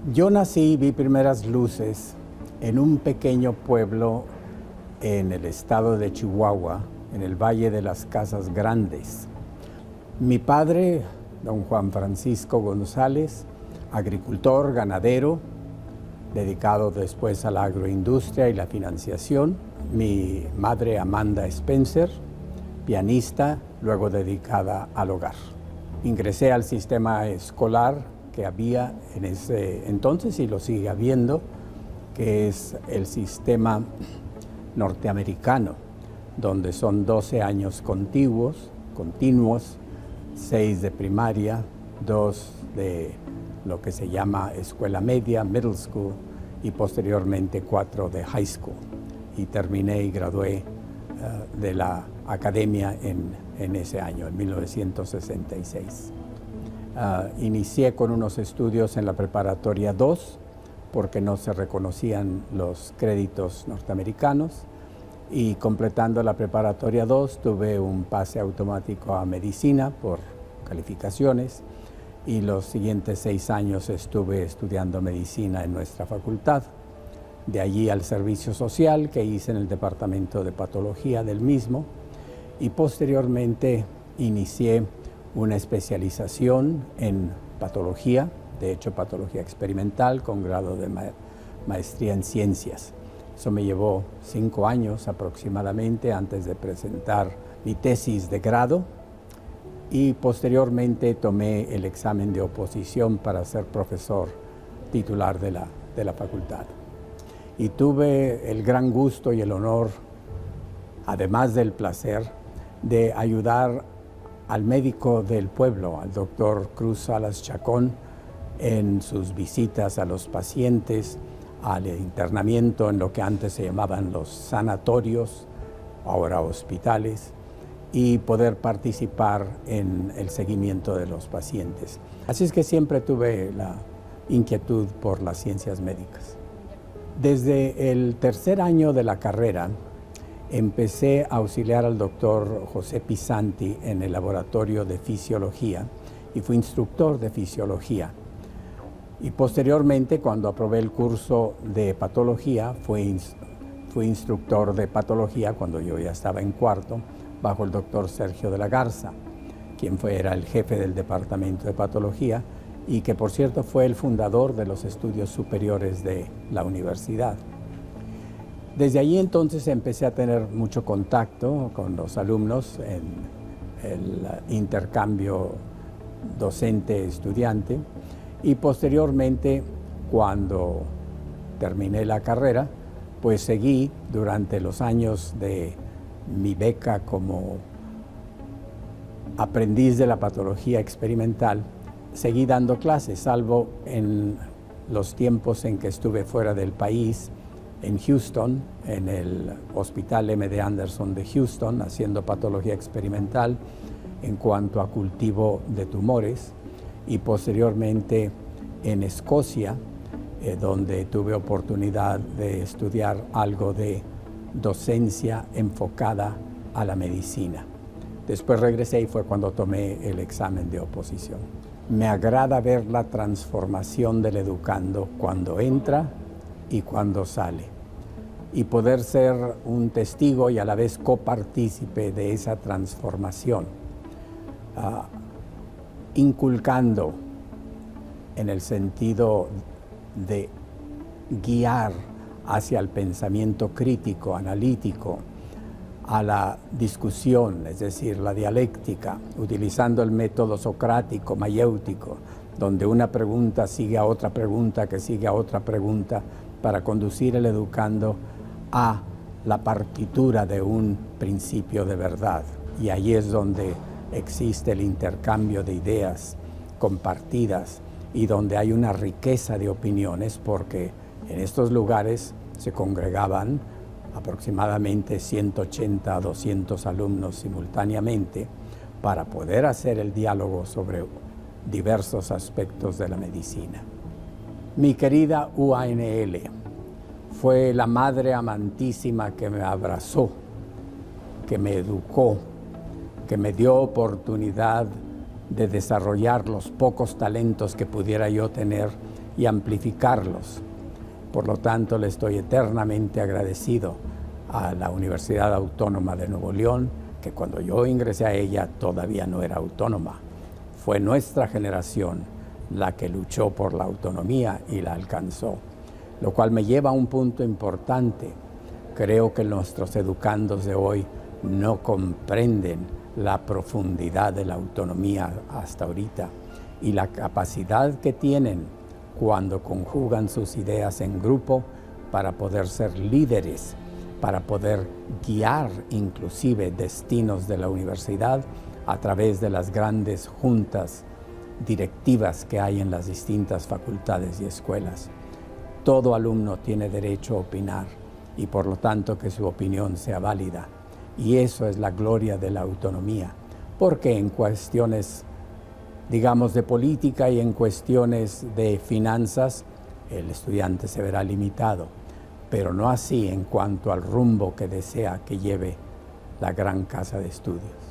Yo nací y vi primeras luces en un pequeño pueblo en el estado de Chihuahua, en el Valle de las Casas Grandes. Mi padre, don Juan Francisco González, agricultor, ganadero, dedicado después a la agroindustria y la financiación. Mi madre, Amanda Spencer, pianista, luego dedicada al hogar. Ingresé al sistema escolar que había en ese entonces y lo sigue habiendo, que es el sistema norteamericano, donde son 12 años continuos, 6 de primaria, 2 de lo que se llama escuela media, middle school, y posteriormente 4 de high school. Y terminé y gradué de la academia en ese año, en 1966. Inicié con unos estudios en la preparatoria 2, porque no se reconocían los créditos norteamericanos, y completando la preparatoria 2 tuve un pase automático a medicina por calificaciones, y los siguientes 6 años estuve estudiando medicina en nuestra facultad. De allí al servicio social que hice en el departamento de patología del mismo, y posteriormente inicié una especialización en patología, de hecho patología experimental con grado de maestría en ciencias. Eso me llevó 5 años aproximadamente antes de presentar mi tesis de grado, y posteriormente tomé el examen de oposición para ser profesor titular de la facultad. Y tuve el gran gusto y el honor, además del placer, de ayudar al médico del pueblo, al doctor Cruz Salas Chacón, en sus visitas a los pacientes, al internamiento en lo que antes se llamaban los sanatorios, ahora hospitales, y poder participar en el seguimiento de los pacientes. Así es que siempre tuve la inquietud por las ciencias médicas. Desde el tercer año de la carrera, empecé a auxiliar al doctor José Pisanti en el laboratorio de fisiología y fui instructor de fisiología. Y posteriormente, cuando aprobé el curso de patología, fui instructor de patología cuando yo ya estaba en cuarto, bajo el doctor Sergio de la Garza, quien era el jefe del departamento de patología y que, por cierto, fue el fundador de los estudios superiores de la universidad. Desde allí entonces empecé a tener mucho contacto con los alumnos en el intercambio docente-estudiante, y posteriormente, cuando terminé la carrera, pues seguí durante los años de mi beca como aprendiz de la patología experimental, seguí dando clases, salvo en los tiempos en que estuve fuera del país, en Houston, en el Hospital M.D. Anderson de Houston, haciendo patología experimental en cuanto a cultivo de tumores, y posteriormente en Escocia, donde tuve oportunidad de estudiar algo de docencia enfocada a la medicina. Después regresé y fue cuando tomé el examen de oposición. Me agrada ver la transformación del educando cuando entra y cuando sale, y poder ser un testigo y a la vez copartícipe de esa transformación, inculcando en el sentido de guiar hacia el pensamiento crítico, analítico, a la discusión, es decir, la dialéctica, utilizando el método socrático, mayéutico, donde una pregunta sigue a otra pregunta, que sigue a otra pregunta, para conducir el educando a la partitura de un principio de verdad. Y ahí es donde existe el intercambio de ideas compartidas y donde hay una riqueza de opiniones, porque en estos lugares se congregaban aproximadamente 180 a 200 alumnos simultáneamente para poder hacer el diálogo sobre diversos aspectos de la medicina. Mi querida UANL fue la madre amantísima que me abrazó, que me educó, que me dio oportunidad de desarrollar los pocos talentos que pudiera yo tener y amplificarlos. Por lo tanto, le estoy eternamente agradecido a la Universidad Autónoma de Nuevo León, que cuando yo ingresé a ella todavía no era autónoma. Fue nuestra generación la que luchó por la autonomía y la alcanzó, lo cual me lleva a un punto importante. Creo que nuestros educandos de hoy no comprenden la profundidad de la autonomía hasta ahorita y la capacidad que tienen cuando conjugan sus ideas en grupo para poder ser líderes, para poder guiar inclusive destinos de la universidad a través de las grandes juntas directivas que hay en las distintas facultades y escuelas. Todo alumno tiene derecho a opinar y por lo tanto que su opinión sea válida. Y eso es la gloria de la autonomía, porque en cuestiones, digamos, de política y en cuestiones de finanzas, el estudiante se verá limitado, pero no así en cuanto al rumbo que desea que lleve la gran casa de estudios.